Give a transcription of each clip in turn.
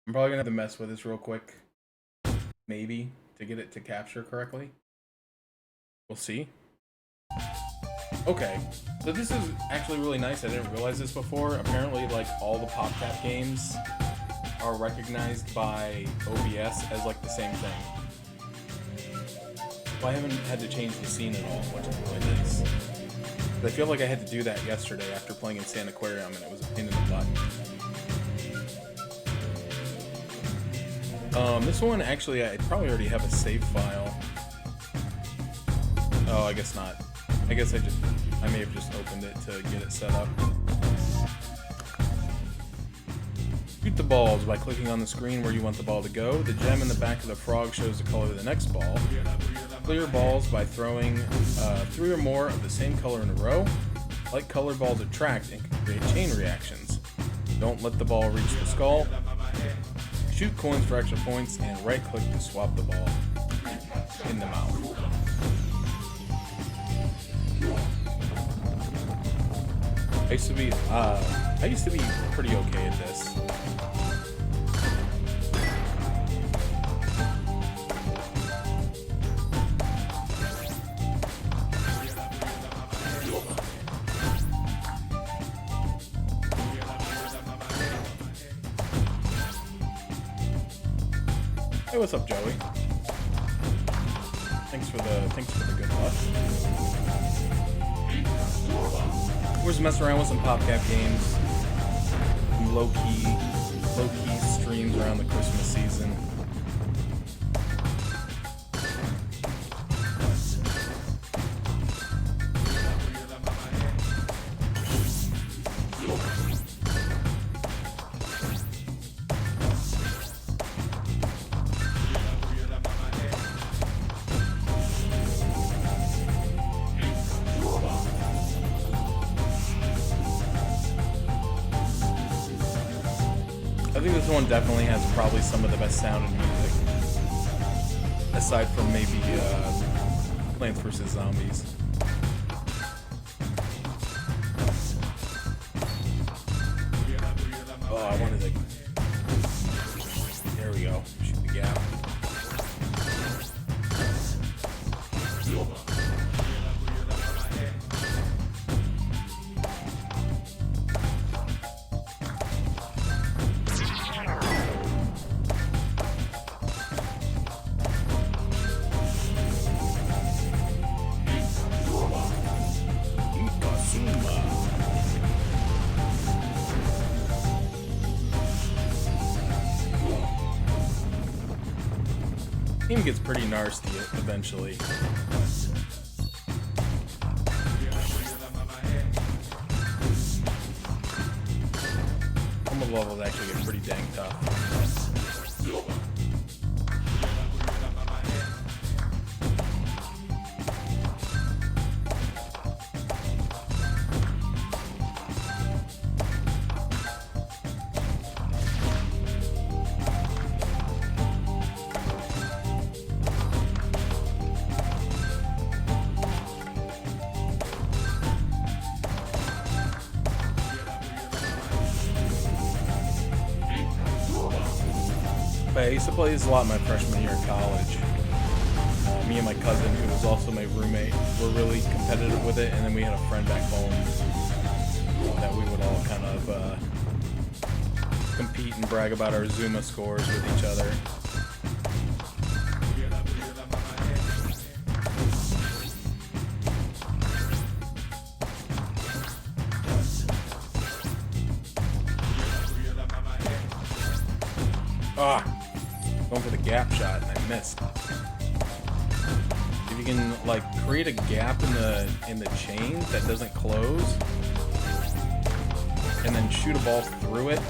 I'm probably gonna have to mess with this real quick. Maybe to get it to capture correctly. We'll see. Okay, so this is actually really nice. I didn't realize this before. Apparently, like, all the PopCap games are recognized by OBS as like the same thing. Well, I haven't had to change the scene at all, which is really nice. But I feel like I had to do that yesterday after playing in Sand Aquarium, and it was a pain in the butt. This one, actually, I probably already have a save file. Oh, I guess not. I guess I may have just opened it to get it set up. Shoot the balls by clicking on the screen where you want the ball to go. The gem in the back of the frog shows the color of the next ball. Clear balls by throwing 3 or more of the same color in a row. Like color balls attract and can create chain reactions. Don't let the ball reach the skull. Shoot coins for extra points, and right click to swap the ball in the mouth. I used to be pretty okay at this. Hey, what's up, Joey? Thanks for the good luck. We're just messing around with some PopCap games, some low-key streams around the Christmas season. I think this one definitely has probably some of the best sounding music, aside from maybe Plants vs. Zombies. Oh, I wanted to... There we go. Shoot the gap. Game gets pretty nasty eventually. Some of the levels actually get pretty dang tough. I used to play this a lot my freshman year in college. Me and my cousin, who was also my roommate, were really competitive with it, and then we had a friend back home that we would all kind of compete and brag about our Zuma scores with each other. Ah! Going for the gap shot and I missed. If you can like create a gap in the chain that doesn't close, and then shoot a ball through it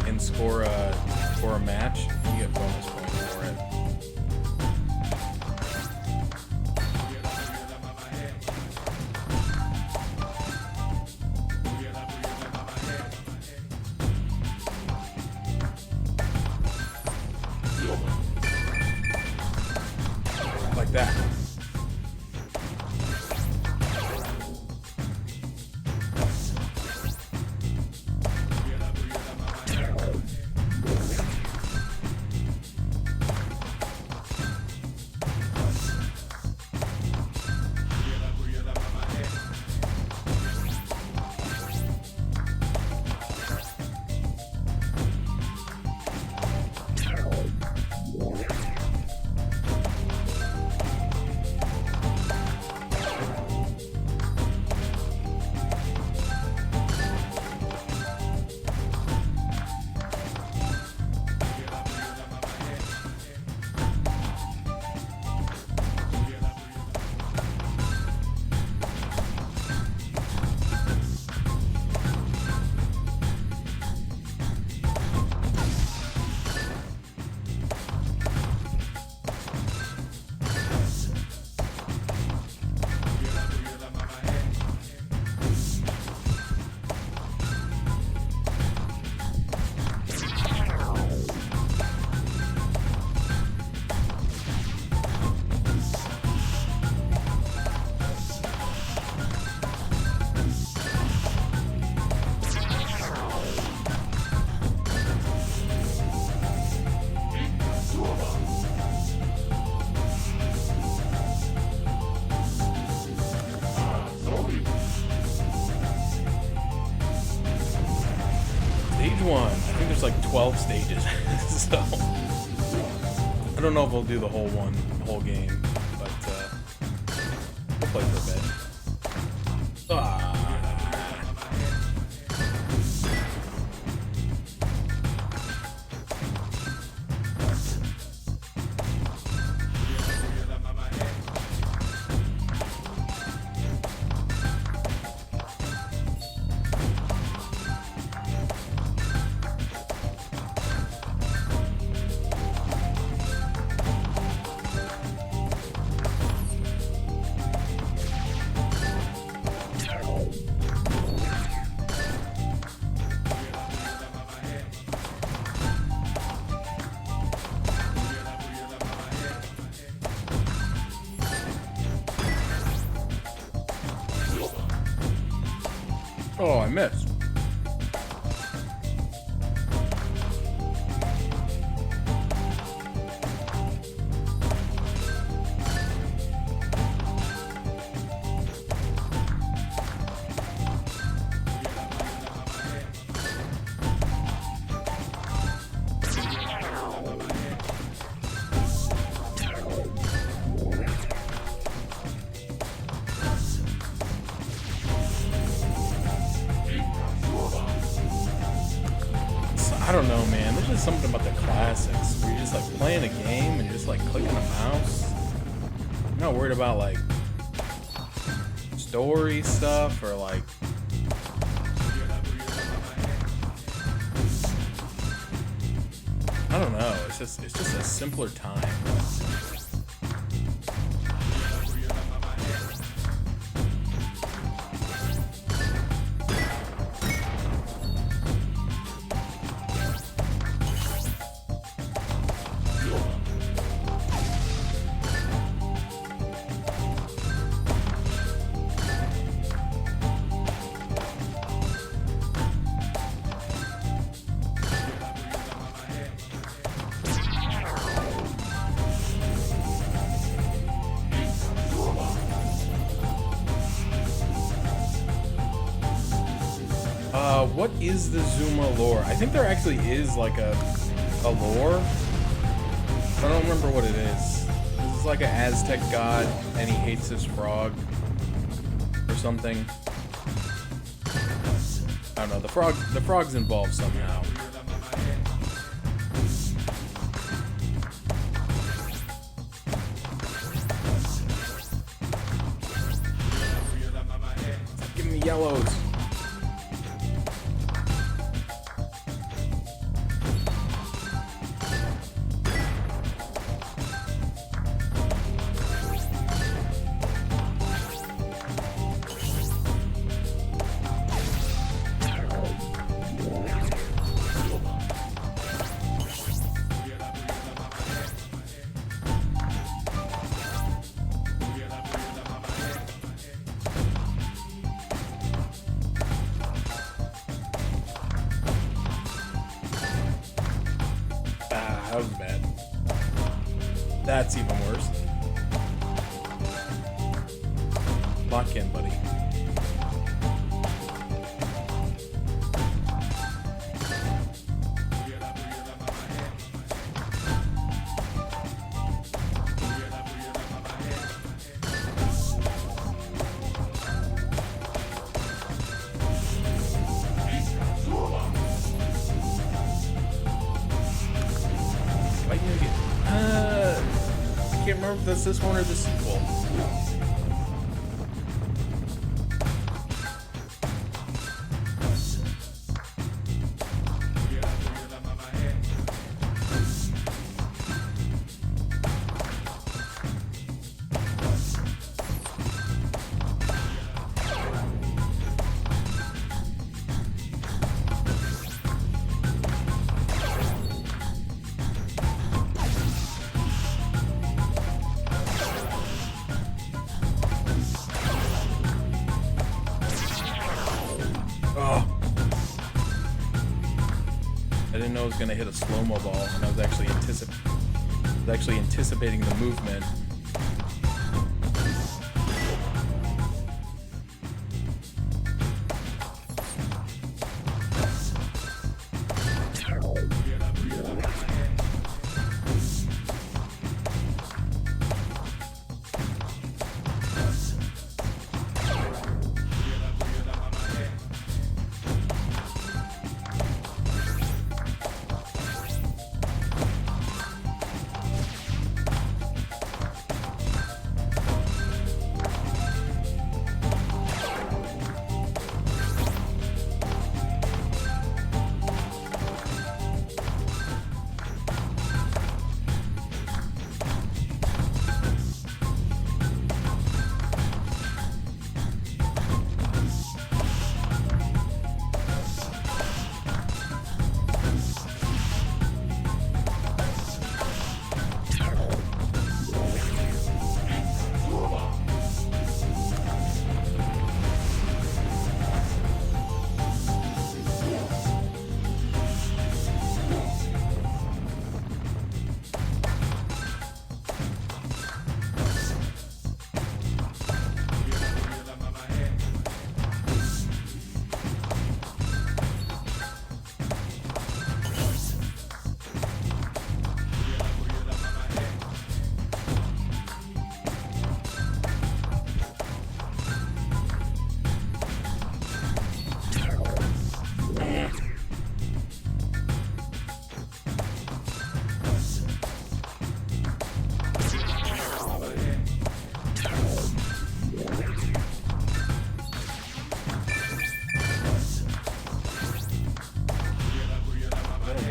and score a match, you get bonus points for it. Like that. like 12 stages, so I don't know if we'll do the whole game, but we'll play for a bit. Ah. Oh, I missed. I don't know, man. There's just something about the classics where you're just like playing a game and you're just like clicking a mouse. I'm not worried about like story stuff or like I don't know. It's just a simpler time. What is the Zuma lore? I think there actually is like a lore. I don't remember what it is. This is like an Aztec god and he hates his frog or something. I don't know. The frog's involved somehow. Give me yellows. That was bad. That's even worse. Lock in, buddy. I can't remember if that's this one or the sequel. I didn't know it was going to hit a slow-mo ball, and I was actually anticipating the movement.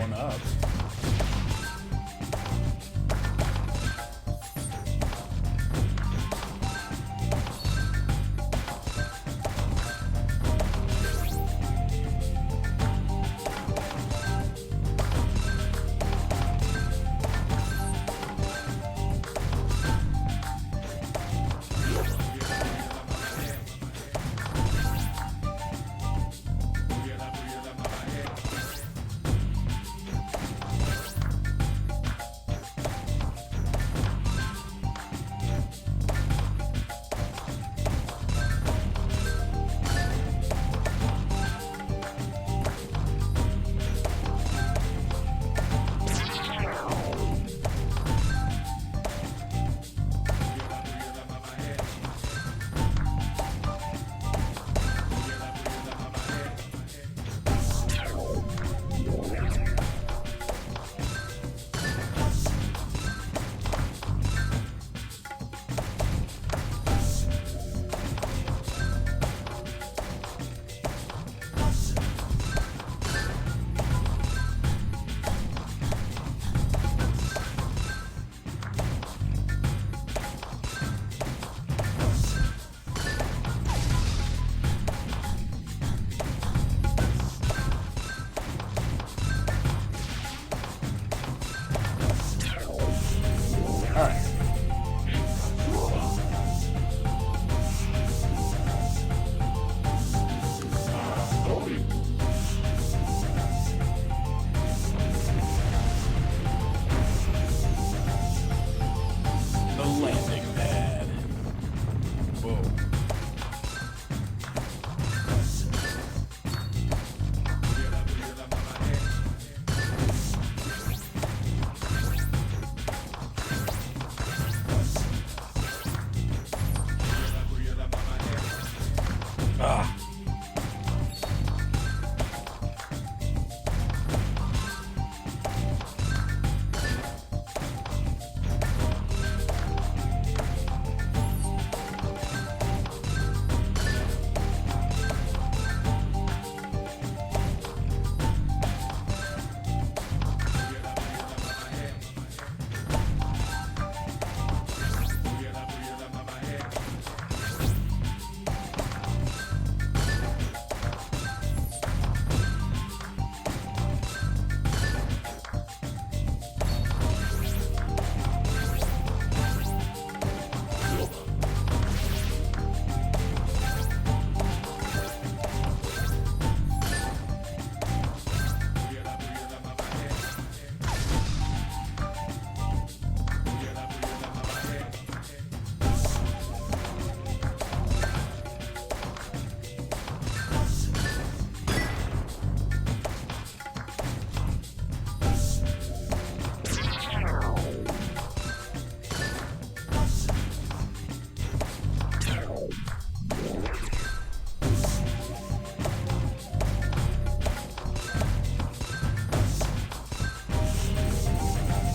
one up.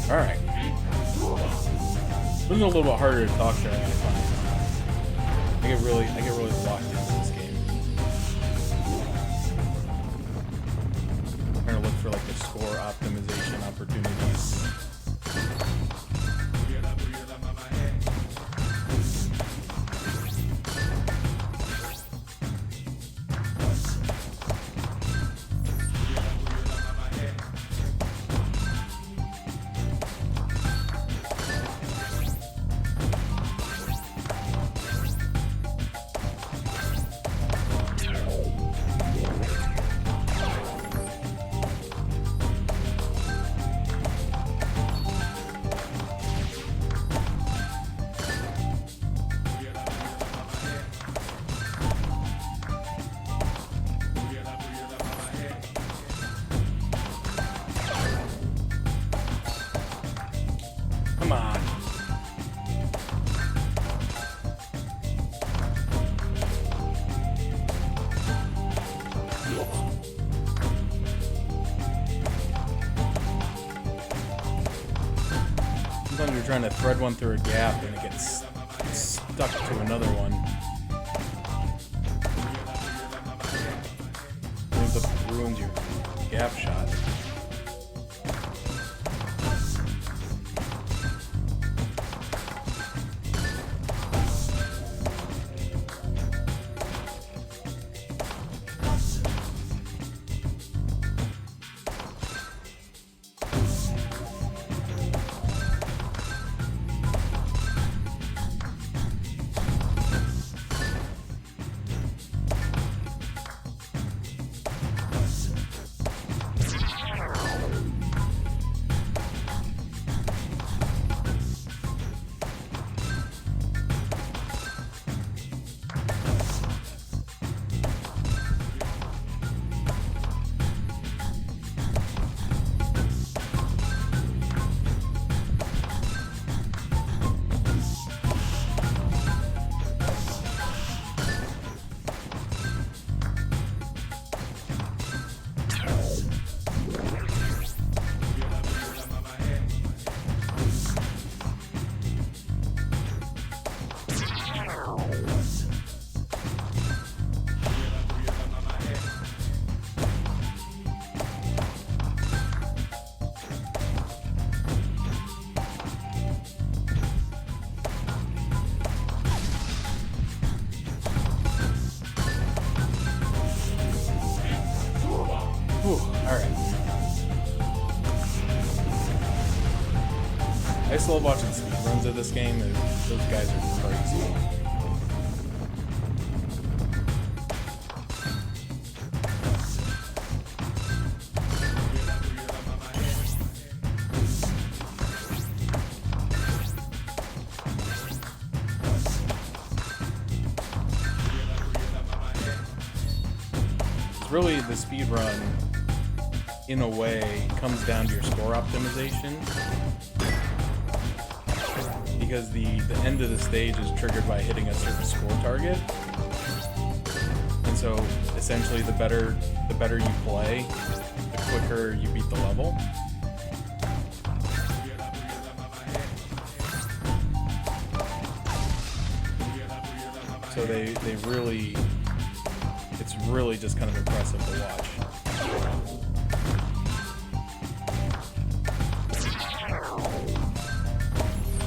Alright. This is a little bit harder to talk during this time. I get really locked into this game. I'm trying to look for like the score optimization opportunities. Come on. Sometimes you're trying to thread one through a gap and it gets stuck to another one. Ruins your gap shot. I still love watching speedruns of this game. Those guys are crazy. Really, the speed run, in a way, comes down to your score optimization, because the end of the stage is triggered by hitting a certain score target, and so essentially the better you play, the quicker you beat the level. So they really. It's really just kind of impressive to watch.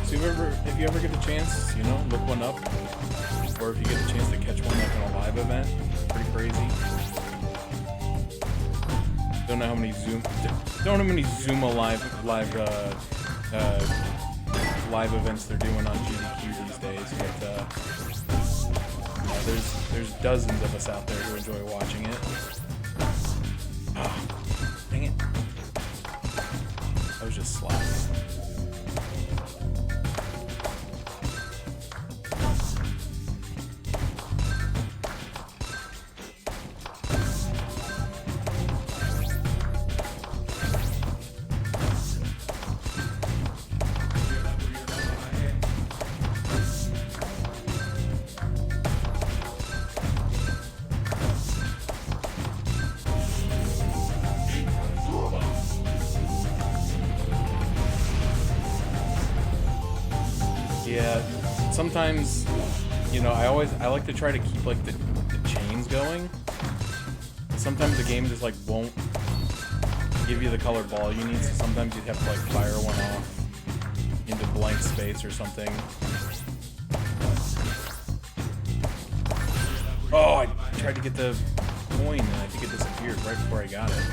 So if you ever get a chance, you know, look one up, or if you get a chance to catch one like in a live event, pretty crazy. Don't know how many Zuma live events they're doing on GDQ these days, but. There's dozens of us out there who enjoy watching it. Oh, dang it. I was just slacking. Yeah, sometimes, you know, I like to try to keep like the chains going. Sometimes the game just like won't give you the color ball you need, so sometimes you'd have to like fire one off into blank space or something. Oh, I tried to get the coin and I think it disappeared right before I got it.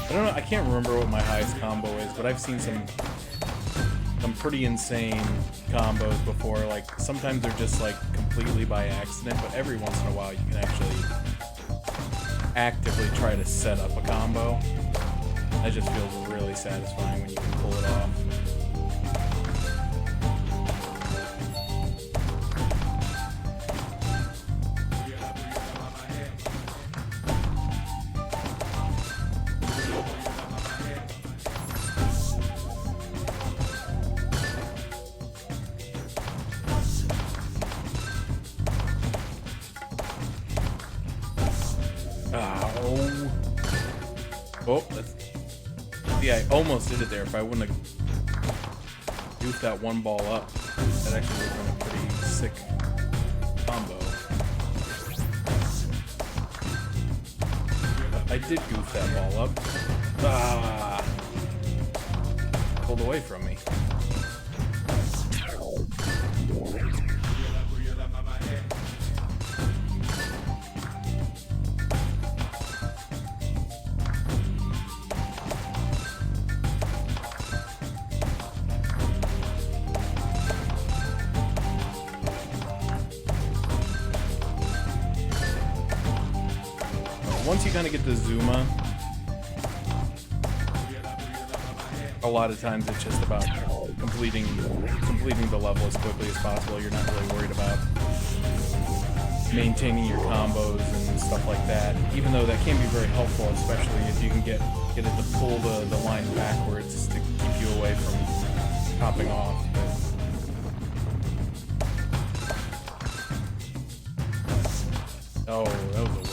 I don't know, I can't remember what my highest combo is, but I've seen some pretty insane combos before. Like, sometimes they're just like completely by accident, but every once in a while you can actually actively try to set up a combo. That just feels really satisfying when you can pull it off. Oh, see, I almost did it there. If I wouldn't have goofed that one ball up, that actually would have been a pretty sick combo. I did goof that ball up. Ah! Pulled away from me. Once you kind of get the Zuma, a lot of times it's just about completing the level as quickly as possible. You're not really worried about maintaining your combos and stuff like that, even though that can be very helpful, especially if you can get it to pull the line backwards to keep you away from popping off. Oh, that was a whip.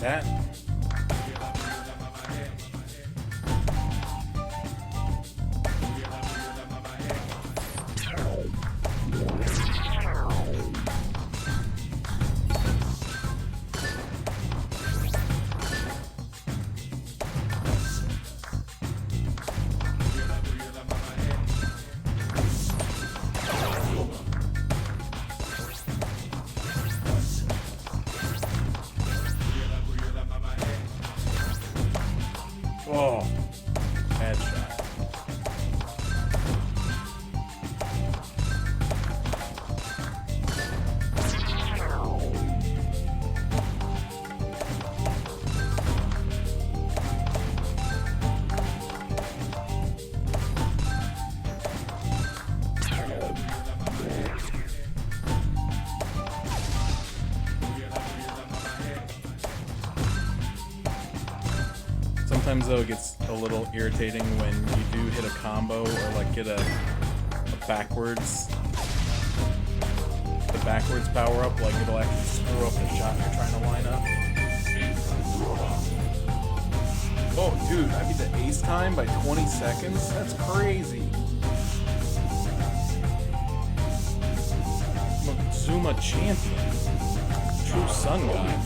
That. Oh, headshot. Sometimes though it gets a little irritating when you do hit a combo or like get a backwards, the backwards power up, like it'll actually screw up the shot you're trying to line up. Oh dude, I beat the ace time by 20 seconds? That's crazy. I'm a Zuma champion. True sun guy.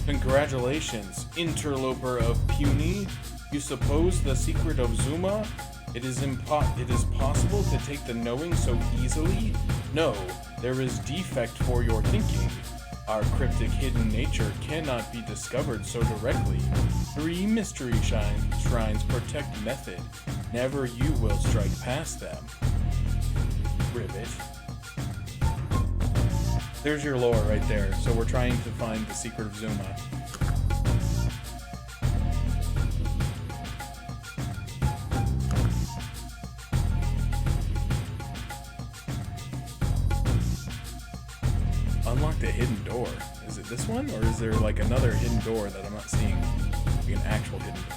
Congratulations, interloper of Puny. You suppose the secret of Zuma? It is possible to take the knowing so easily? No, there is defect for your thinking. Our cryptic hidden nature cannot be discovered so directly. 3 mystery shrines protect method. Never you will strike past them. Ribbit. There's your lore right there. So we're trying to find the secret of Zuma. Unlock the hidden door. Is it this one, or is there like another hidden door that I'm not seeing? Like an actual hidden door.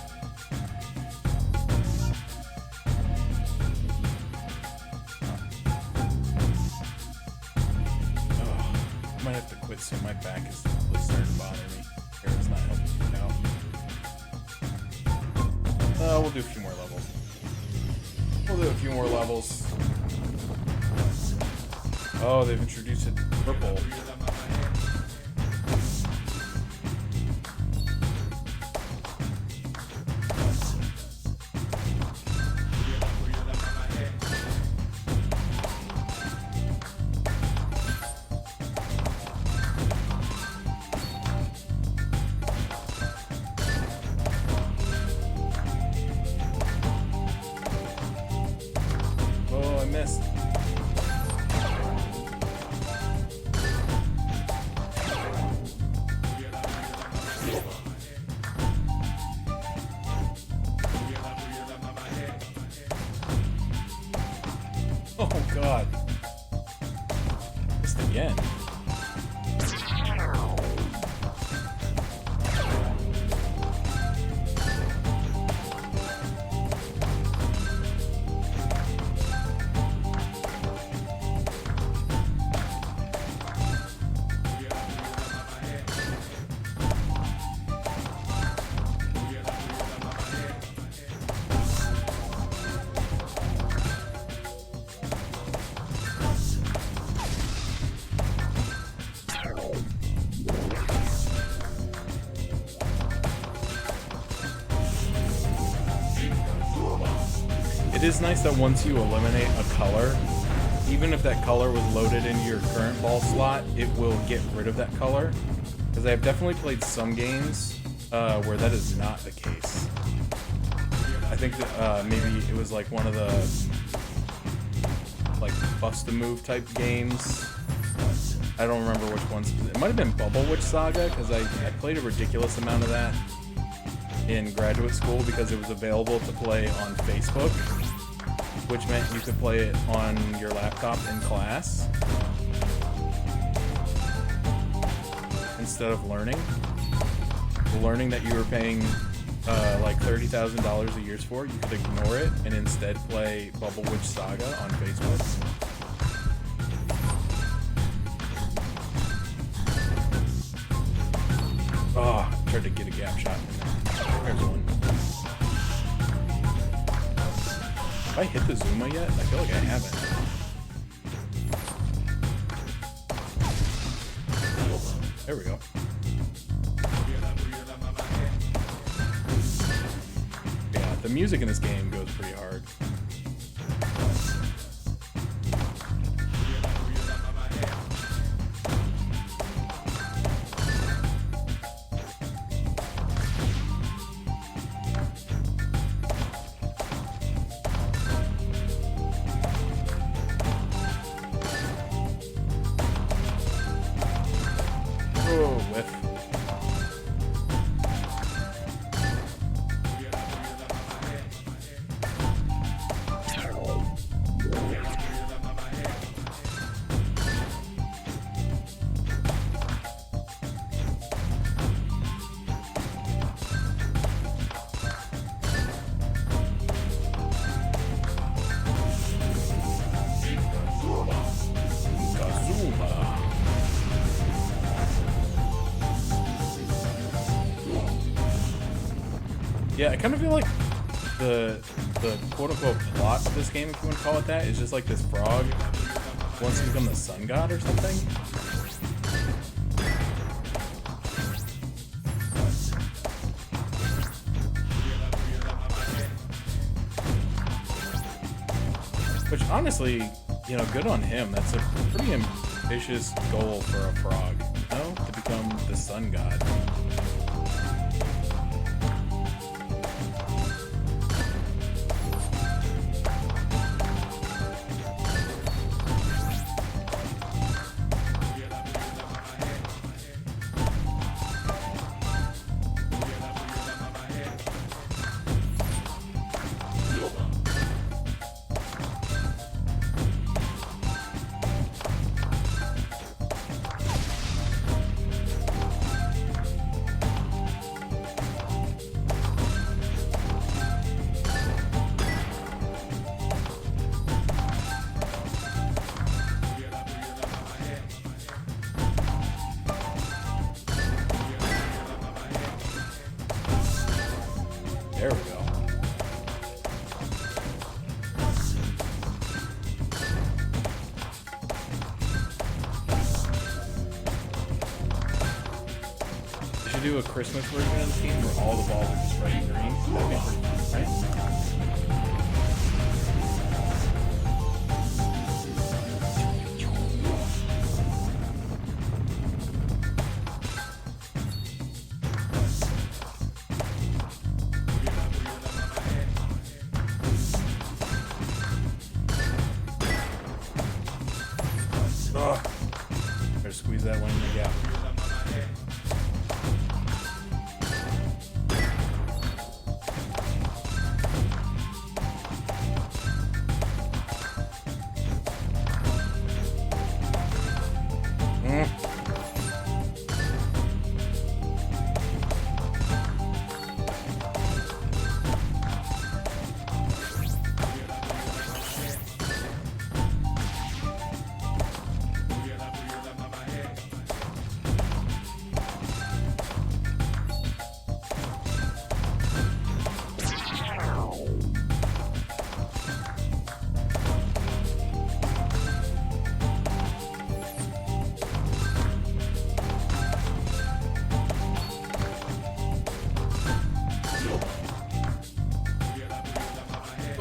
I might have to quit soon. My back is really starting to bother me. Hair is not helping me now. We'll do a few more levels. Oh, they've introduced it purple. Oh, I missed. Oh god. Missed again. It is nice that once you eliminate a color, even if that color was loaded into your current ball slot, it will get rid of that color. Because I've definitely played some games where that is not the case. I think that maybe it was like one of the like bust-a-move type games. I don't remember which ones. It might have been Bubble Witch Saga, because I played a ridiculous amount of that in graduate school because it was available to play on Facebook, which meant you could play it on your laptop in class instead of learning. The learning that you were paying like $30,000 a year for, you could ignore it and instead play Bubble Witch Saga on Facebook. Oh, tried to get a gap shot in there. There's one. Have I hit the Zuma yet? I feel like I haven't. There we go. Yeah, the music in this game goes pretty hard. Oh, whiff. Yeah, I kind of feel like the quote-unquote plot of this game, if you want to call it that, is just like this frog wants to become the sun god or something. Which honestly, you know, good on him. That's a pretty ambitious goal for a frog, you know, to become the sun god. There we go. You should do a Christmas version of the game where all the balls are just red and green. That'd be pretty fun, right? Ugh. Better squeeze that one in the gap.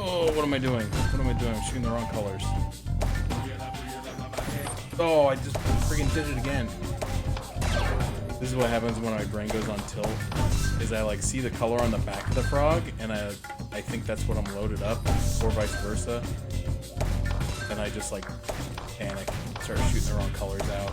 Oh, what am I doing? What am I doing? I'm shooting the wrong colors. Oh, I just freaking did it again. This is what happens when my brain goes on tilt, is I like see the color on the back of the frog, and I think that's what I'm loaded up, or vice versa. And I just like panic, start shooting the wrong colors out.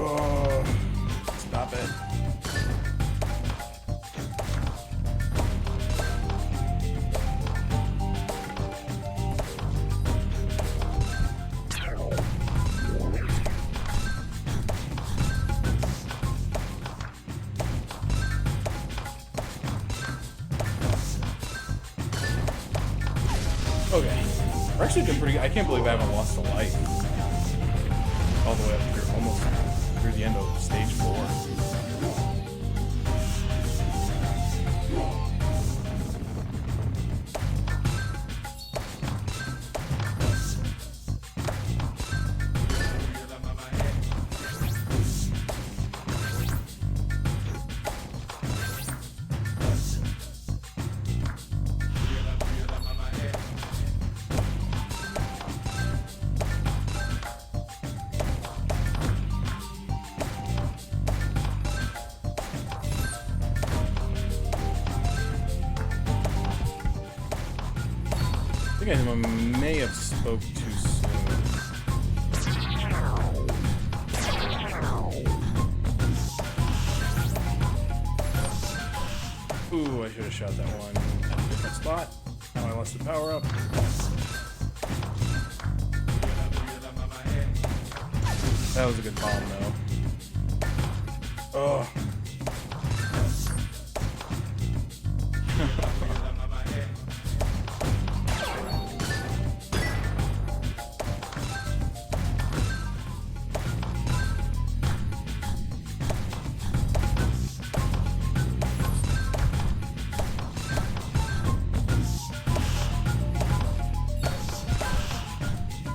Oh, stop it. Okay, we're actually doing pretty good. I can't believe I haven't lost a life all the way up through, almost through the end of stage 4. I think I may have spoke too soon. Ooh, I should have shot that one at a different spot. Now I lost the power up. That was a good bomb though. Oh.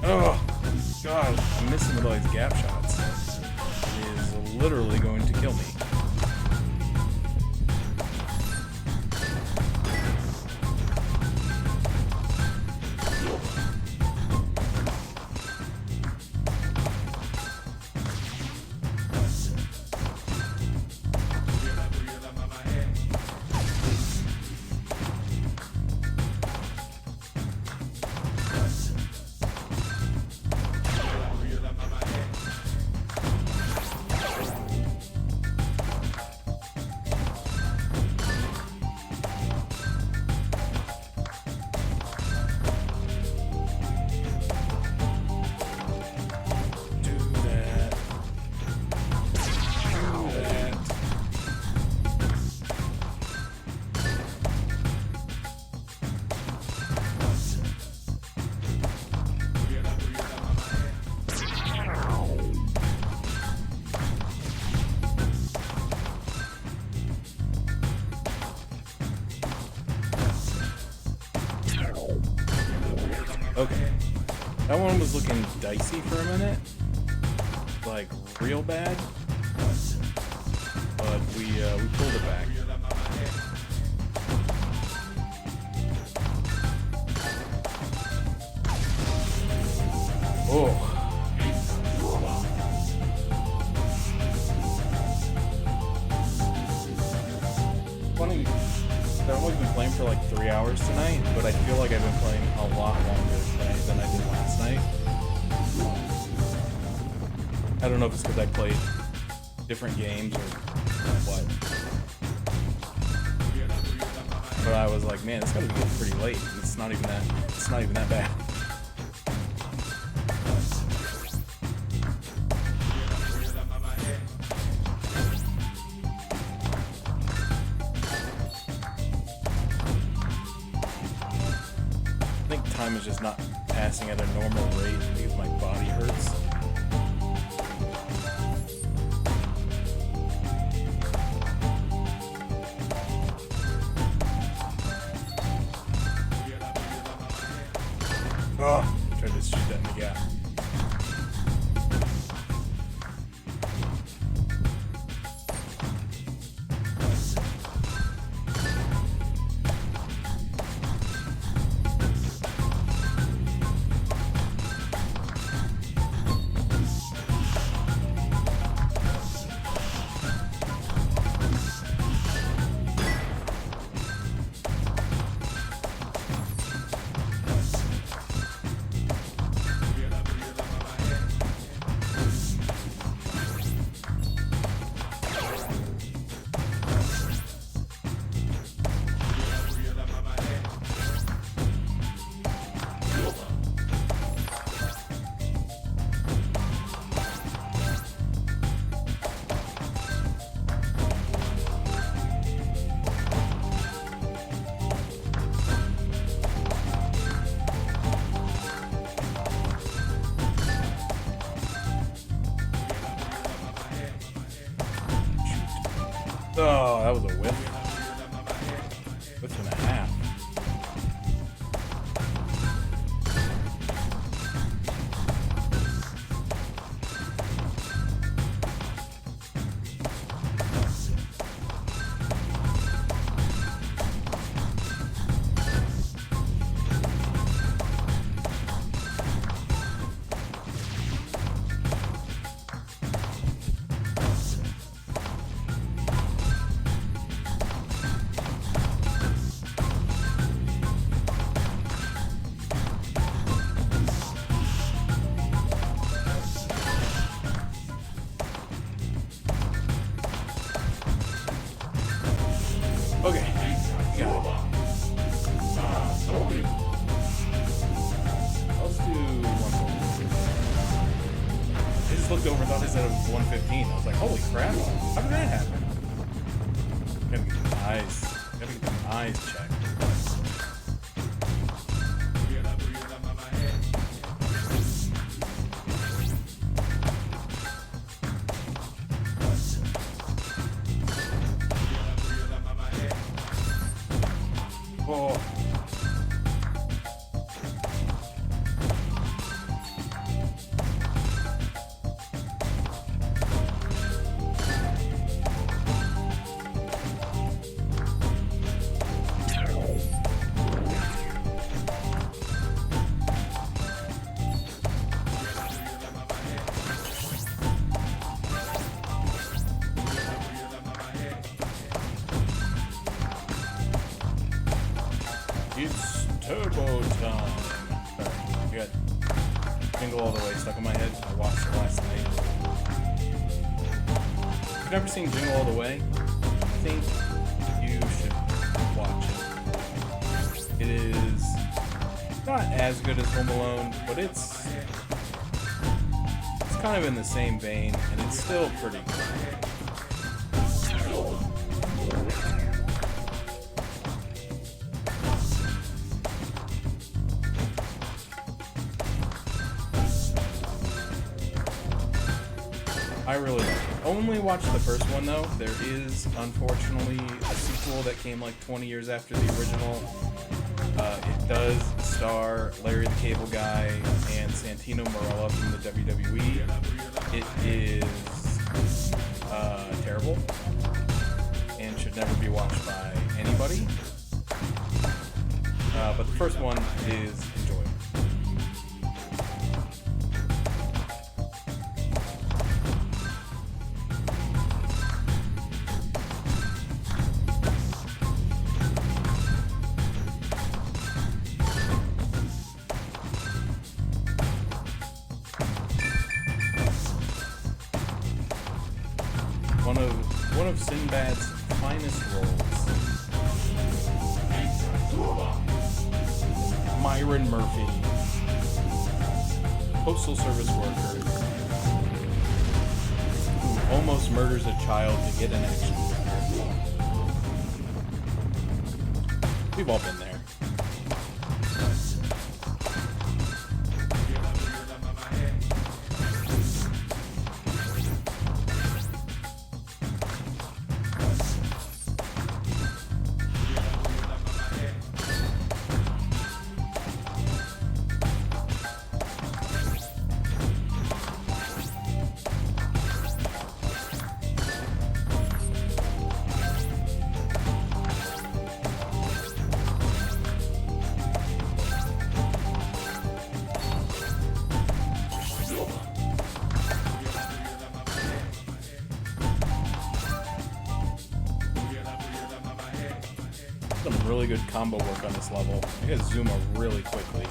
Oh, God, I'm missing with all these gap shots. It is literally going to kill me. Okay. That one was looking dicey for a minute. Like, real bad. But we pulled it back. Oh. Funny, I've only been playing for like 3 hours tonight, but I feel like I've been playing a lot longer tonight than I did last night. I don't know if it's because I played different games or what. But I was like, man, it's gotta be getting pretty late. It's not even that bad. I think time is just not passing at a normal rate because my body hurts. Oh, tried to shoot that in the gap. Oh, that was a whiff. Whiff and a half. Okay, got it. Let's do 140. I just looked over and thought it said it was 115. I was like, holy crap, how did that happen? Gotta get the eyes. Gotta get the eyes checked. Oh. It's turbo time. Alright, we got Jingle All the Way stuck in my head. I watched it last night. If you've never seen Jingle All the Way, I think you should watch it. It is not as good as Home Alone, but it's kind of in the same vein, and it's still pretty good. I really only watched the first one though. There is unfortunately a sequel that came like 20 years after the original. It does star Larry the Cable Guy and Santino Marella from the WWE. It is terrible and should never be watched by anybody. But the first one is enjoyable. One of Sinbad's finest roles. Myron Murphy, postal service worker who almost murders a child to get an action figure. We've all been there. Some really good combo work on this level. I gotta Zuma really quickly.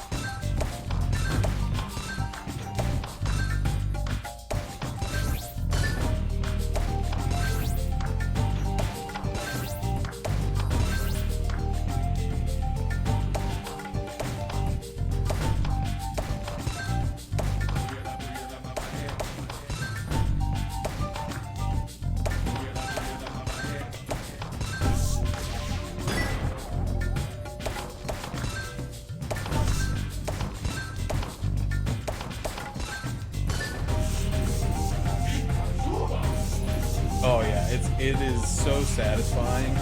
it is so satisfying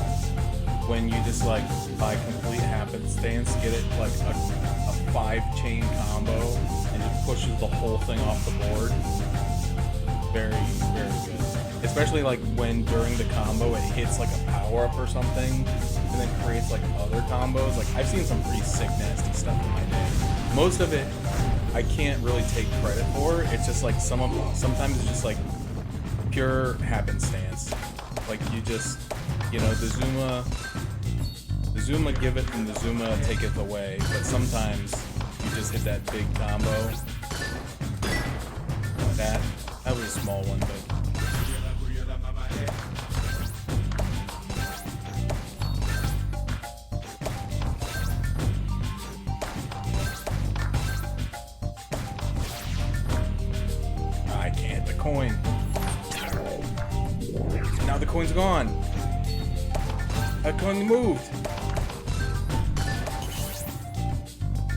when you just like by complete happenstance get it like a 5-chain combo and just pushes the whole thing off the board. Very, very good. Especially like when during the combo it hits like a power-up or something and then creates like other combos. Like I've seen some pretty sick, nasty stuff in my day. Most of it I can't really take credit for. It's just like sometimes it's just like pure happenstance. Like you just, you know, the Zuma giveth and the Zuma taketh away, but sometimes you just hit that big combo. That was a small one, but I can't. The coin. Now the coin's gone. That coin moved.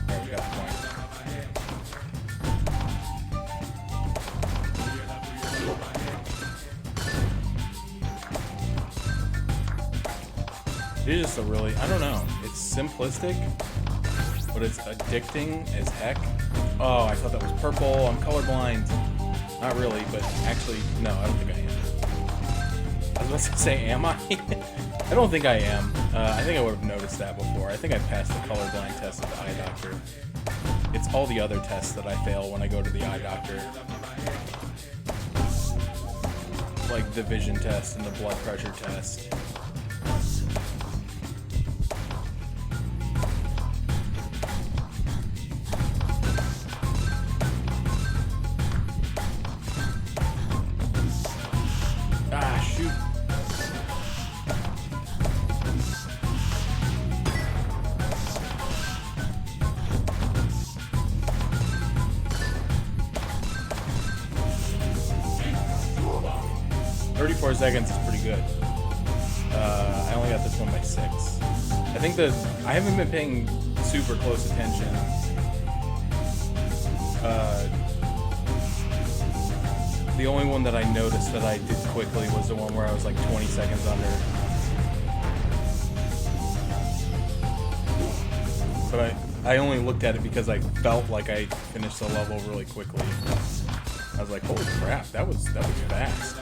There, we got the coin. It is just a really, I don't know. It's simplistic, but it's addicting as heck. Oh, I thought that was purple. I'm colorblind. Not really, but actually, no, I don't think I am. I was about to say, am I? I don't think I am. I think I would have noticed that before. I think I passed the colorblind test at the eye doctor. It's all the other tests that I fail when I go to the eye doctor. Like the vision test and the blood pressure test. Ah, shoot. "34 seconds is pretty good. I only got this one by 6. I think I haven't been paying super close attention. The only one that I noticed that I did quickly was the one where I was like 20 seconds under. But I only looked at it because I felt like I finished the level really quickly. I was like, holy crap, that was fast.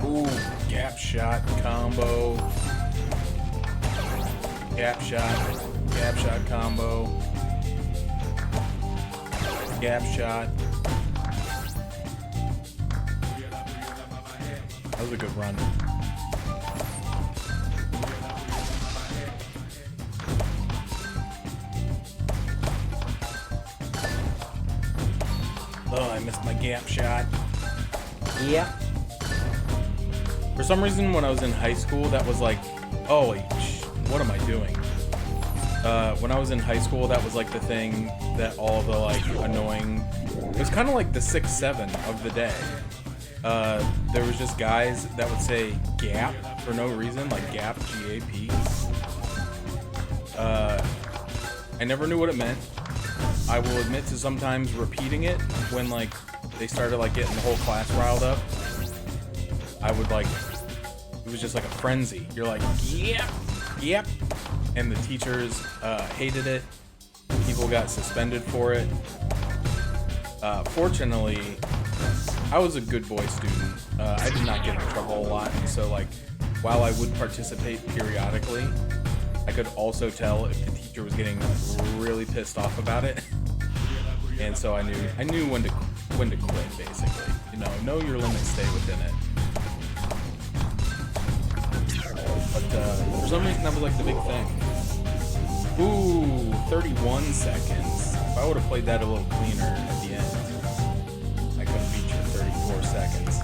Ooh, gap shot combo. Gap shot combo. Gap shot. That was a good run. Oh, I missed my gap shot. Yep. For some reason, when I was in high school, that was like, what am I doing? When I was in high school, that was like the thing that all the like annoying, it was kind of like the 6-7 of the day. There was just guys that would say gap for no reason, like gap, G-A-P. I never knew what it meant. I will admit to sometimes repeating it when like they started like getting the whole class riled up. I would like, it was just like a frenzy. You're like, yep. And the teachers hated it. People got suspended for it. Fortunately, I was a good boy student. I did not get in trouble a lot. So like, while I would participate periodically, I could also tell if the teacher was getting really pissed off about it. And so I knew when to quit, basically. You know your limits, stay within it. But for some reason, that was like the big thing. Ooh, 31 seconds. If I would have played that a little cleaner at the end, I could have beat you in 34 seconds.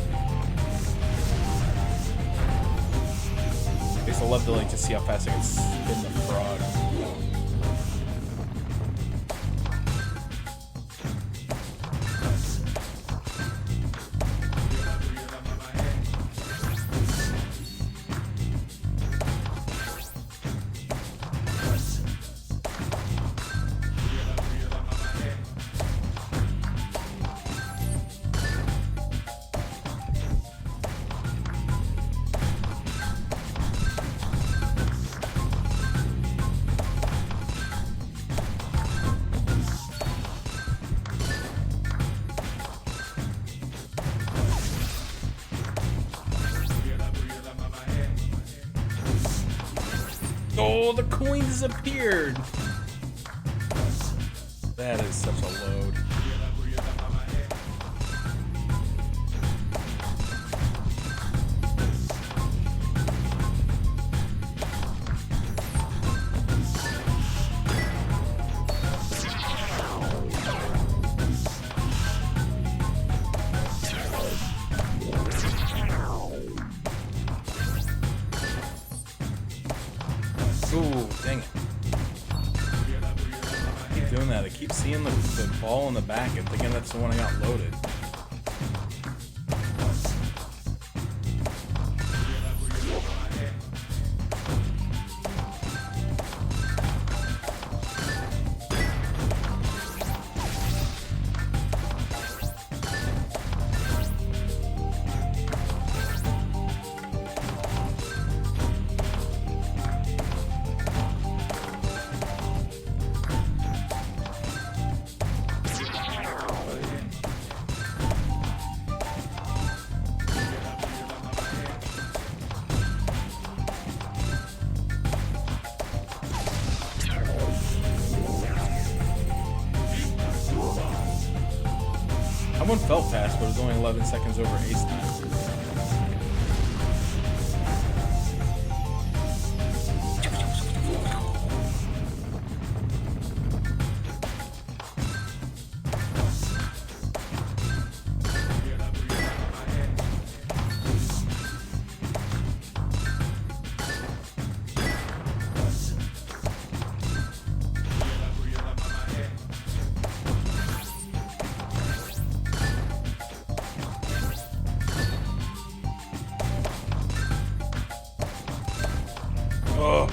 I guess I'd love to see how fast I can spin the frog. Oh, the coin disappeared. That is such a load. Ooh, dang it. I keep doing that. I keep seeing the ball in the back and thinking that's the one I got loaded. That one felt fast, but it was only 11 seconds over ace time. Oh.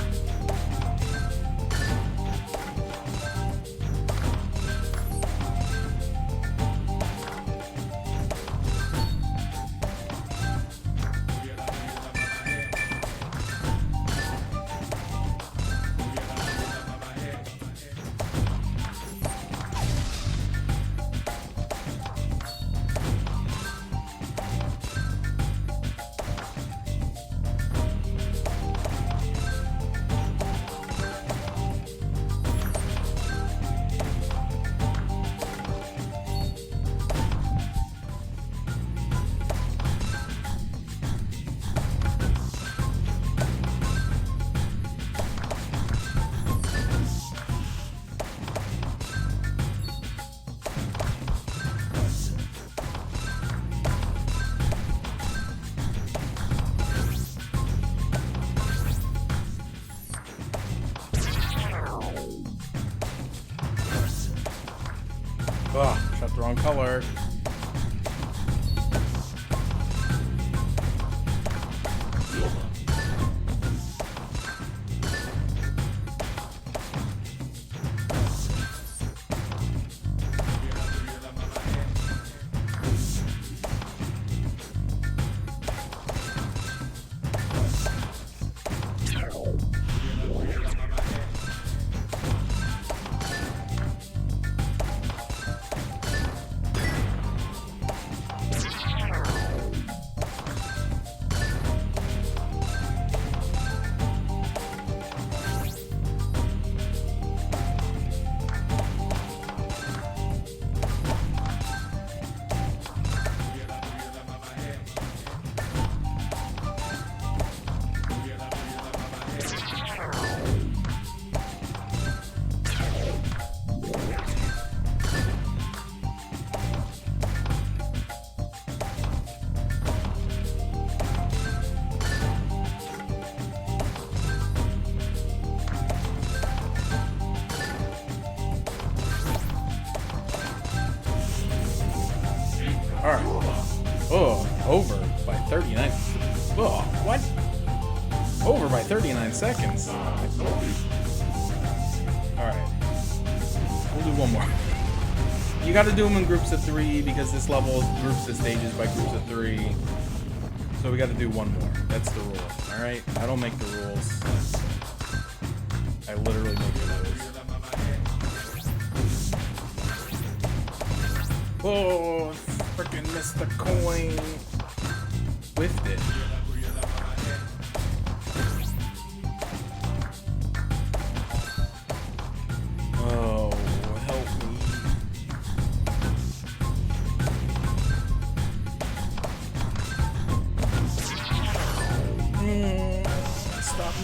Oh, shot the wrong color. Alright. Oh, over by 39. Oh, what? Over by 39 seconds. Alright. We'll do one more. You gotta do them in groups of 3 because this level groups the stages by groups of 3. So we gotta do one more. That's the rule. Alright? I don't make the rules. I literally make the rules. Oh, freaking missed the coin. Whiffed it.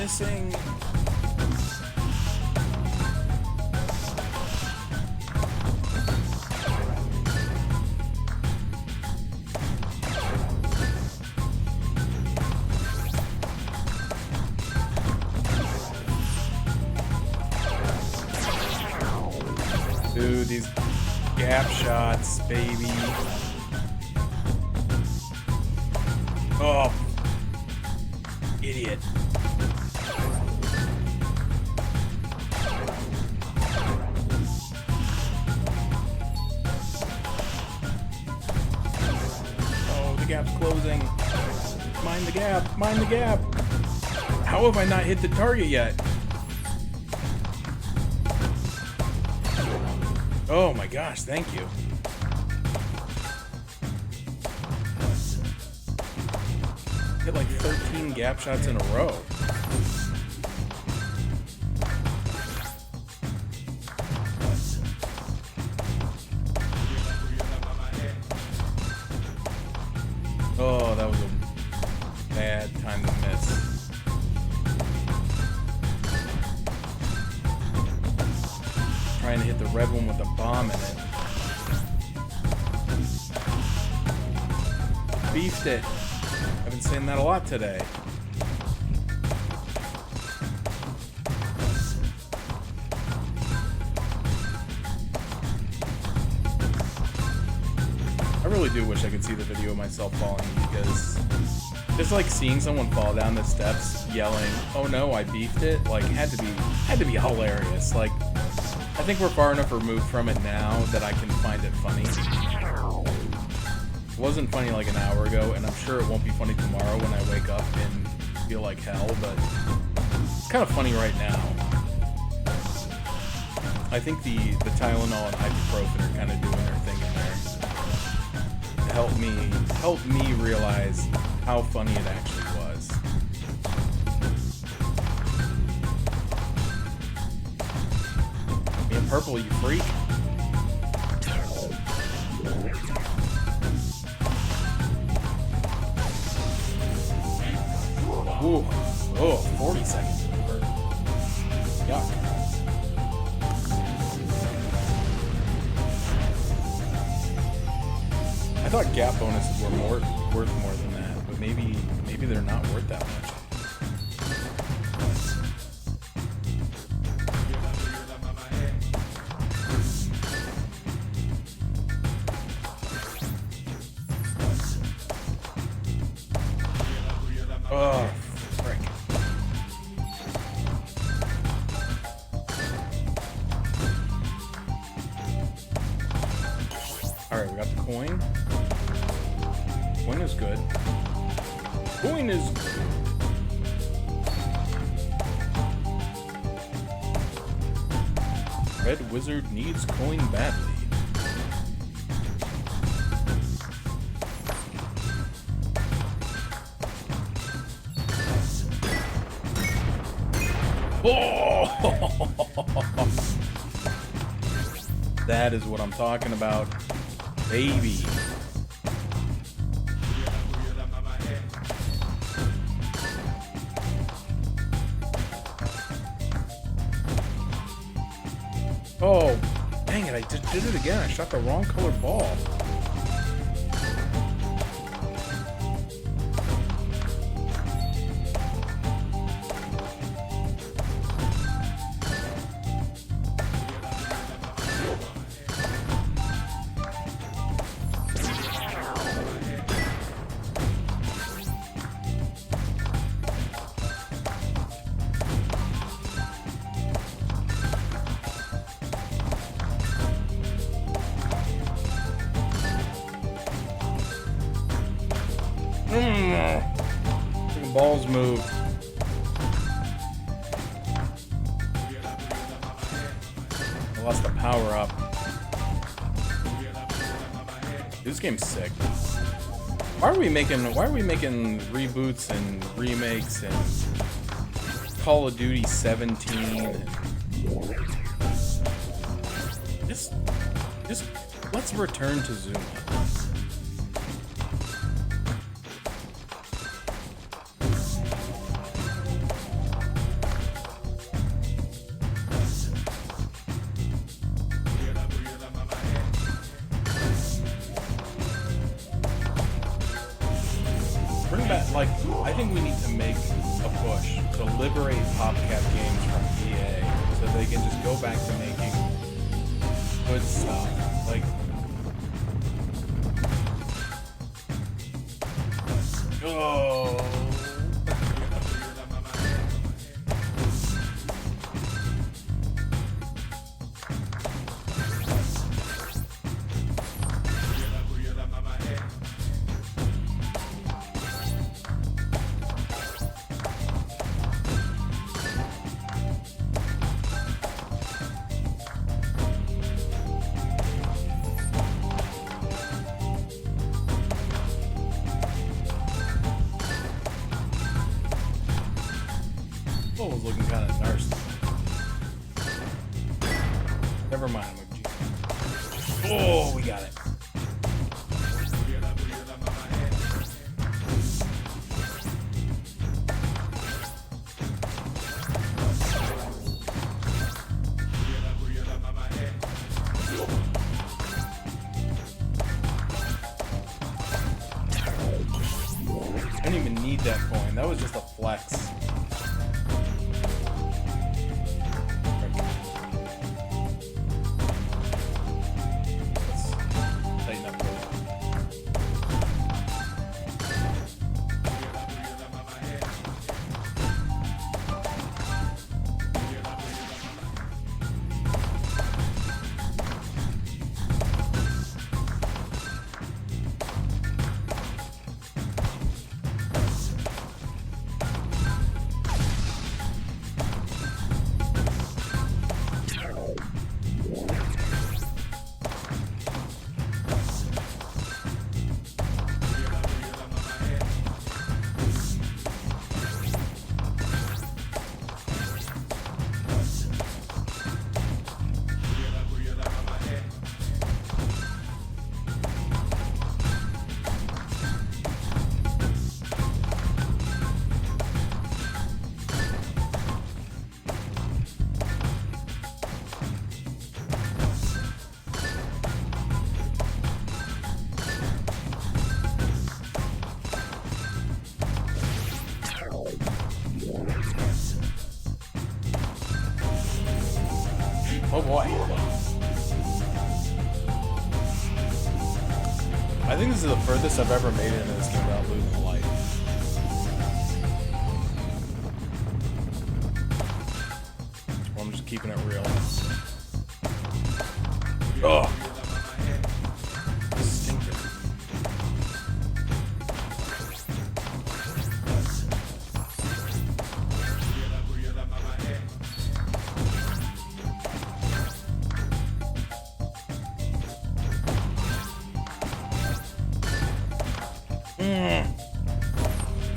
missing. Dude, these gap shots, baby. Oh, idiot. Oh, the gap's closing. Mind the gap, mind the gap. How have I not hit the target yet? Oh my gosh, thank you. Hit like 13 gap shots in a row. Oh, that was a bad time to miss. Trying to hit the red one with a bomb in it. Beefed it. I've been saying that a lot today. I really do wish I could see the video of myself falling, because just like seeing someone fall down the steps yelling, "Oh no, I beefed it," like had to be hilarious. Like, I think we're far enough removed from it now that I can find it funny. It wasn't funny like an hour ago, and I'm sure it won't be funny tomorrow when I wake up and feel like hell, but it's kind of funny right now. I think the Tylenol and ibuprofen are kind of doing their thing in there to help me realize how funny it actually was. Me in purple, you freak. Ooh, oh, 40 seconds. Yuck. I thought gap bonuses were worth more than that, but maybe they're not worth that much. Oh, frick. Alright, we got the coin. Coin is good. Coin is good. Red Wizard needs coin badly. Oh! That is what I'm talking about, baby. Oh, dang it, I just did it again. I shot the wrong colored ball. Balls moved. I lost the power up. This game's sick. Why are we making reboots and remakes and Call of Duty 17? And just let's return to Zuma. like, I think we need to make a push to liberate PopCap games from EA so they can just go back to making good stuff. Like, oh. Oh, was looking kind of nasty. Never mind. Oh, we got it. I didn't even need that coin. That was just a flex. Oh boy. I think this is the furthest I've ever made it in this game without losing a life. Well, I'm just keeping it real. Oh. Stinker.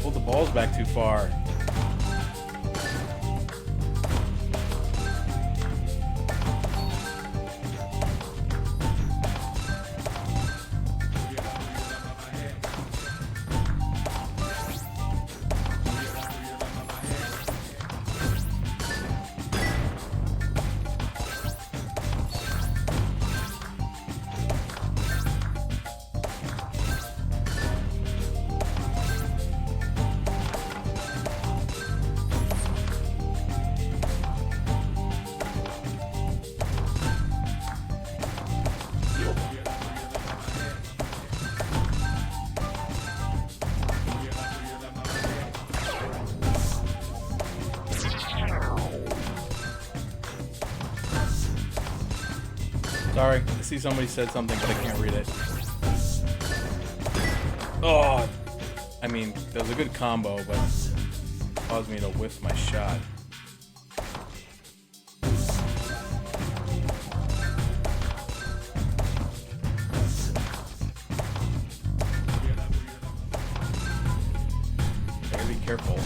Pulled the balls back too far. Sorry, I see somebody said something, but I can't read it. Oh, I mean, that was a good combo, but it caused me to whiff my shot. Gotta be careful.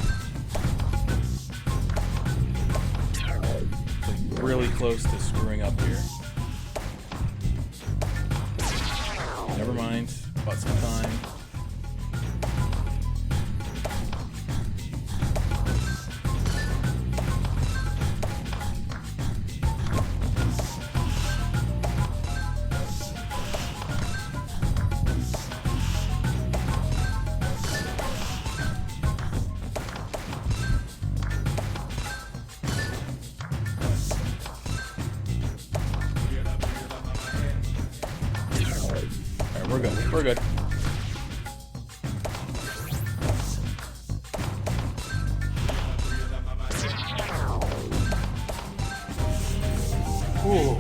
Like really close to screwing up here. Never mind, bought some time. We're good. We're good. Ooh.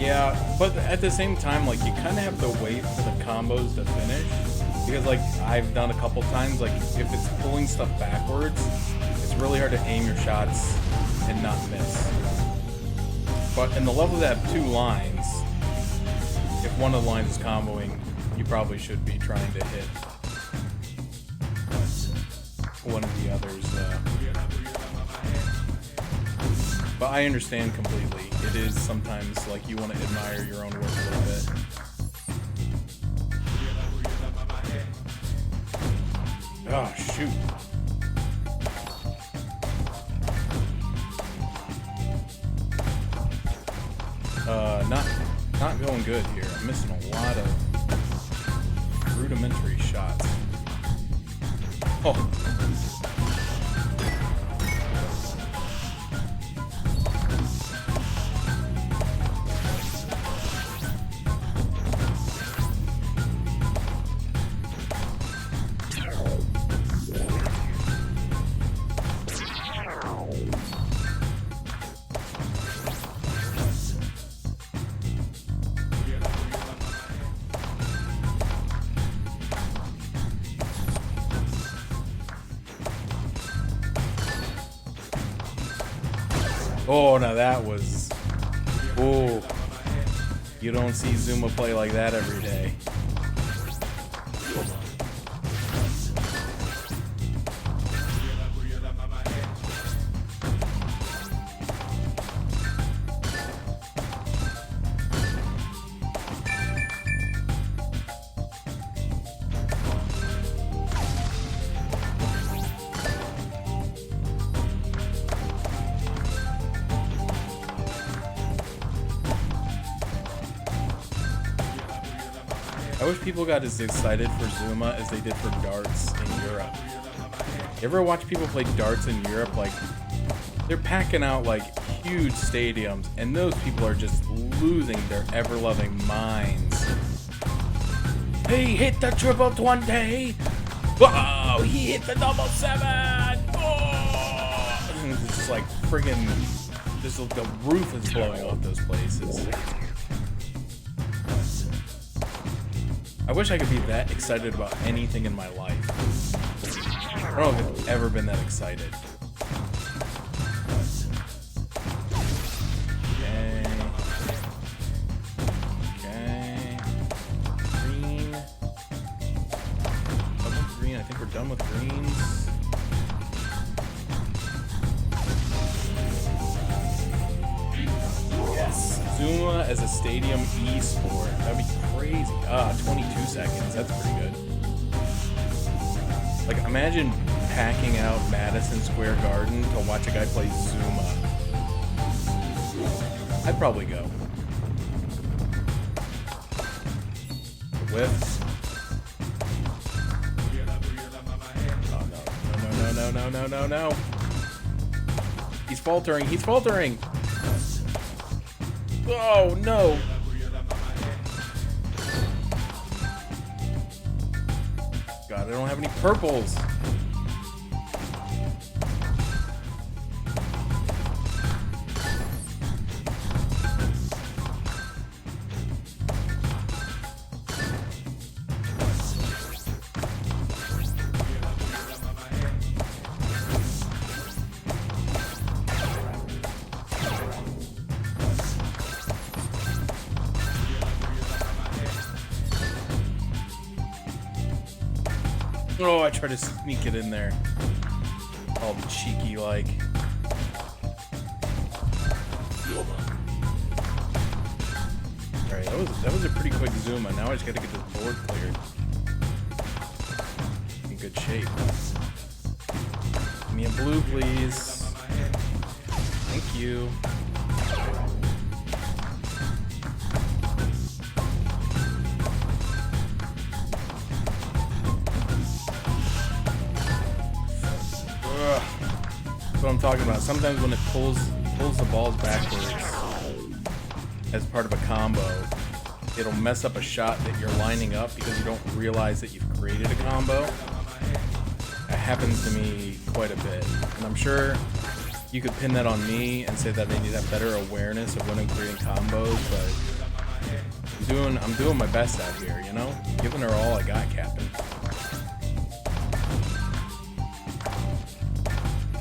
Yeah, but at the same time, like, you kind of have to wait for the combos to finish. Because, like, I've done a couple times, like, if it's pulling stuff backwards, it's really hard to aim your shots and not miss. But in the levels that have 2 lines, if one of the lines is comboing, you probably should be trying to hit one of the others. But I understand completely. It is sometimes like you want to admire your own work a little bit. Oh, shoot. Not going good here. I'm missing a lot of rudimentary shots. Oh. Oh, now that was... Oh, you don't see Zuma play like that every day. I wish people got as excited for Zuma as they did for darts in Europe. You ever watch people play darts in Europe? Like, they're packing out like huge stadiums, and those people are just losing their ever-loving minds. He hit the triple 20! Whoa! He hit the double 7! Oh! And it's just like friggin', just the roof is blowing off those places. I wish I could be that excited about anything in my life. I don't know if I've ever been that excited. Okay. Okay. Green. Done with green. I think we're done with greens. Yes. Zuma as a stadium e-sport. That'd be crazy. 22 seconds. That's pretty good. Like, imagine packing out Madison Square Garden to watch a guy play Zuma. I'd probably go. Whiffed. Oh, no. He's faltering. He's faltering. Oh, no. God, I don't have any purples. Oh, I tried to sneak it in there. All cheeky-like. Alright, that was a pretty quick Zuma. Now I just gotta get this board cleared. In good shape. Give me a blue, please. Thank you. That's what I'm talking about. Sometimes when it pulls the balls backwards, as part of a combo, it'll mess up a shot that you're lining up because you don't realize that you've created a combo. That happens to me quite a bit, and I'm sure you could pin that on me and say that I need to have better awareness of when I'm creating combos, but I'm doing my best out here, you know? Giving her all I got, Captain.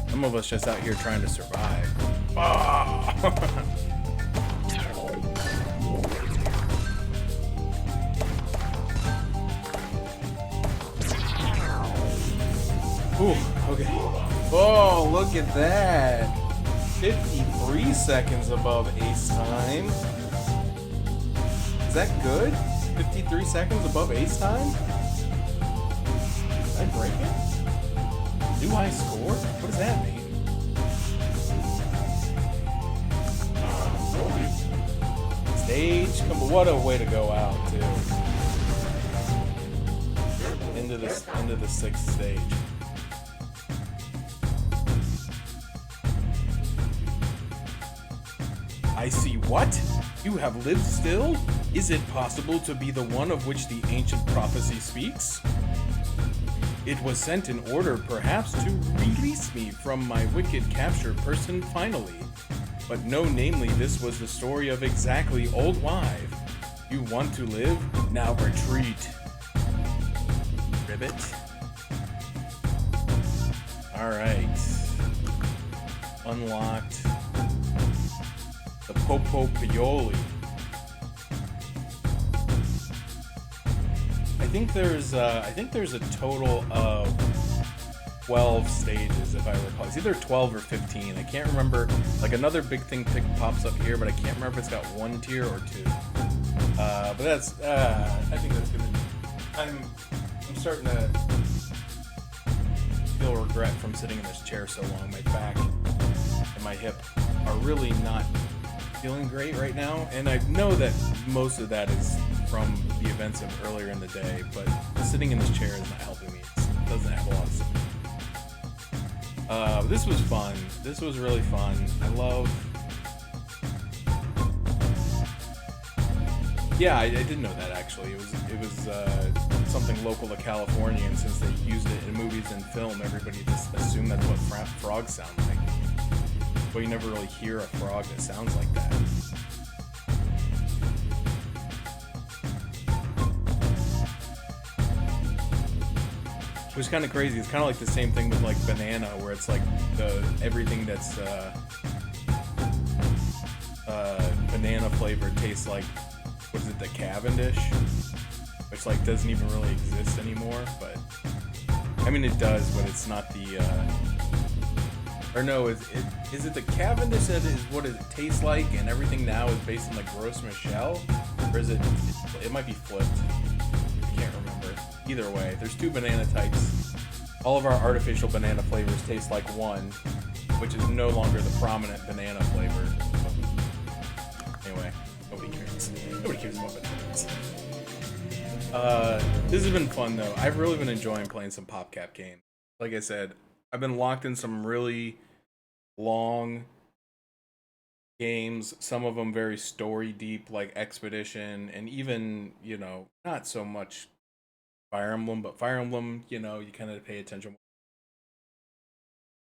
Some of us just out here trying to survive. Oh! Ooh, okay. Oh, look at that. 53 seconds above ace time. Is that good? 53 seconds above ace time? Did I break it? Do I score? What does that mean? Stage? Come on, what a way to go out, too. Into the sixth stage. I see what? You have lived still? Is it possible to be the one of which the ancient prophecy speaks? It was sent in order, perhaps, to release me from my wicked captured person finally. But no, namely, this was the story of exactly old wife. You want to live? Now retreat. Ribbit. Alright. Unlocked. The Popo Pioli. I think there's a total of 12 stages, if I recall. It's either 12 or 15. I can't remember. Like, another big thing pops up here, but I can't remember if it's got one tier or two. But that's I think that's gonna. I'm starting to feel regret from sitting in this chair so long. My back and my hip are really not feeling great right now, and I know that most of that is from the events of earlier in the day, but sitting in this chair is not helping me. It doesn't have a lot of support. This was fun. This was really fun. I love... Yeah, I didn't know that, actually. It was something local to California, and since they used it in movies and film, everybody just assumed that's what frogs sound like. But you never really hear a frog that sounds like that. Which is kind of crazy. It's kind of like the same thing with like banana, where it's like everything that's banana flavored tastes like, what is it, the Cavendish, which like doesn't even really exist anymore. But I mean, it does, but it's not the. Or no, is it the Cavendish that is what it tastes like, and everything now is based on like Gros Michel, or is it? It might be flipped. I can't remember. Either way, there's two banana types. All of our artificial banana flavors taste like one, which is no longer the prominent banana flavor. Anyway, nobody cares. Nobody cares about bananas. This has been fun though. I've really been enjoying playing some PopCap games. Like I said, I've been locked in some really long games, some of them very story deep, like Expedition, and even, you know, not so much Fire Emblem, but Fire Emblem, you know, you kind of pay attention.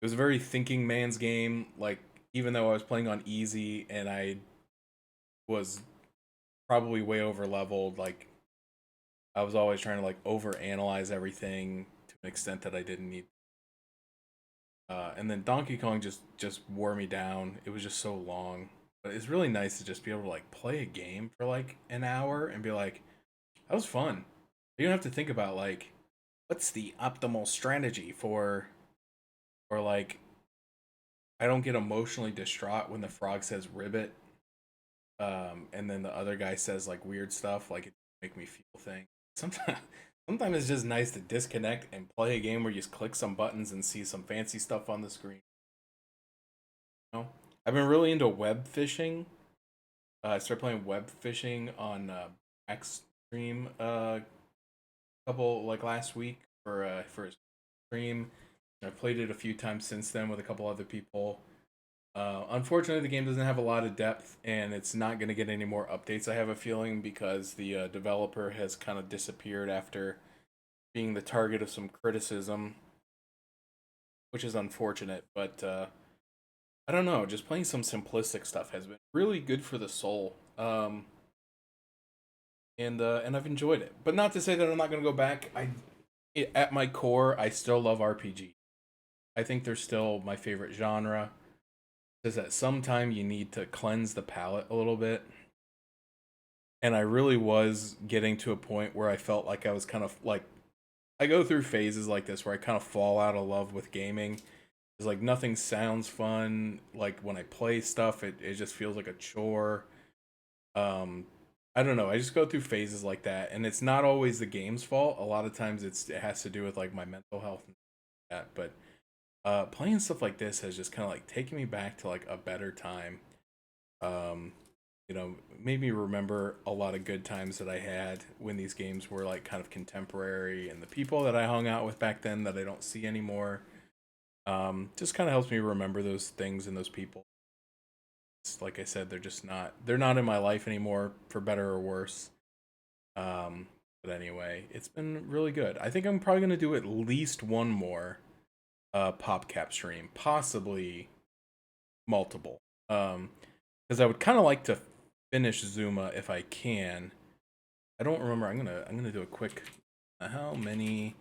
It was a very thinking man's game, like, even though I was playing on easy and I was probably way over leveled, like, I was always trying to, like, over analyze everything to an extent that I didn't need. And then Donkey Kong just wore me down. It was just so long. But it's really nice to just be able to like play a game for like an hour and be like, that was fun. You don't have to think about like, what's the optimal strategy for, or like, I don't get emotionally distraught when the frog says ribbit, and then the other guy says like weird stuff, like it make me feel things. Sometimes it's just nice to disconnect and play a game where you just click some buttons and see some fancy stuff on the screen. You know? I've been really into web fishing. I started playing web fishing on X stream couple like last week for a stream. I've played it a few times since then with a couple other people. Unfortunately, the game doesn't have a lot of depth, and it's not going to get any more updates. I have a feeling because the developer has kind of disappeared after being the target of some criticism, which is unfortunate. But I don't know. Just playing some simplistic stuff has been really good for the soul, and I've enjoyed it. But not to say that I'm not going to go back. At my core, I still love RPG. I think they're still my favorite genre. Because at some time you need to cleanse the palate a little bit, and I really was getting to a point where I felt like I was kind of like, I go through phases like this where I kind of fall out of love with gaming. It's like nothing sounds fun. Like when I play stuff, it just feels like a chore. Um, I don't know. I just go through phases like that, and it's not always the game's fault. A lot of times it has to do with like my mental health and that. But playing stuff like this has just kind of like taken me back to like a better time. Um, made me remember a lot of good times that I had when these games were like kind of contemporary, and the people that I hung out with back then that I don't see anymore. Just kind of helps me remember those things and those people. Like I said, they're not in my life anymore, for better or worse. But anyway, it's been really good. I think I'm probably gonna do at least one more PopCap stream, possibly multiple. Because I would kind of like to finish Zuma if I can. I don't remember. I'm gonna do a quick. How many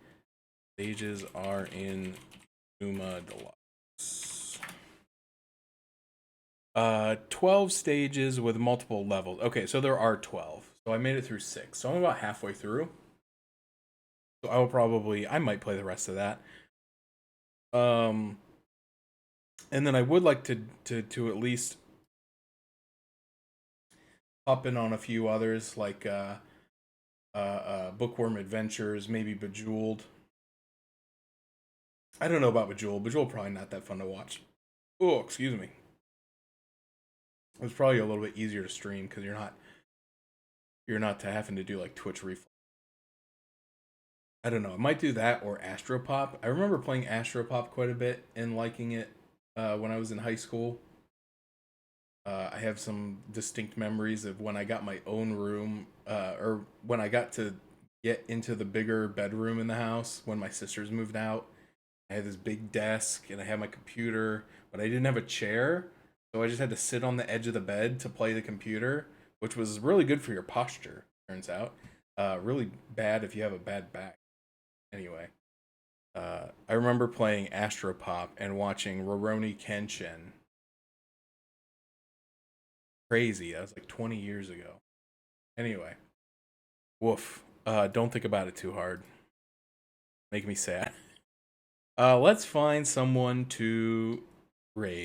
stages are in Zuma Deluxe? 12 stages with multiple levels. Okay, so there are 12. So I made it through 6. So I'm about halfway through. So I might play the rest of that. Um, and then I would like to at least hop in on a few others like Bookworm Adventures, maybe Bejeweled. I don't know about Bejeweled. Bejeweled probably not that fun to watch. Oh, excuse me. It's probably a little bit easier to stream because you're not having to do like Twitch reflex. I don't know. I might do that or Astropop. I remember playing Astropop quite a bit and liking it when I was in high school. I have some distinct memories of when I got my own room, or when I got to get into the bigger bedroom in the house when my sisters moved out. I had this big desk and I had my computer, but I didn't have a chair, so I just had to sit on the edge of the bed to play the computer, which was really good for your posture, turns out. Really bad if you have a bad back. Anyway, I remember playing Astropop and watching Rurouni Kenshin. Crazy. That was like 20 years ago. Anyway, woof. Don't think about it too hard. Make me sad. Let's find someone to raid.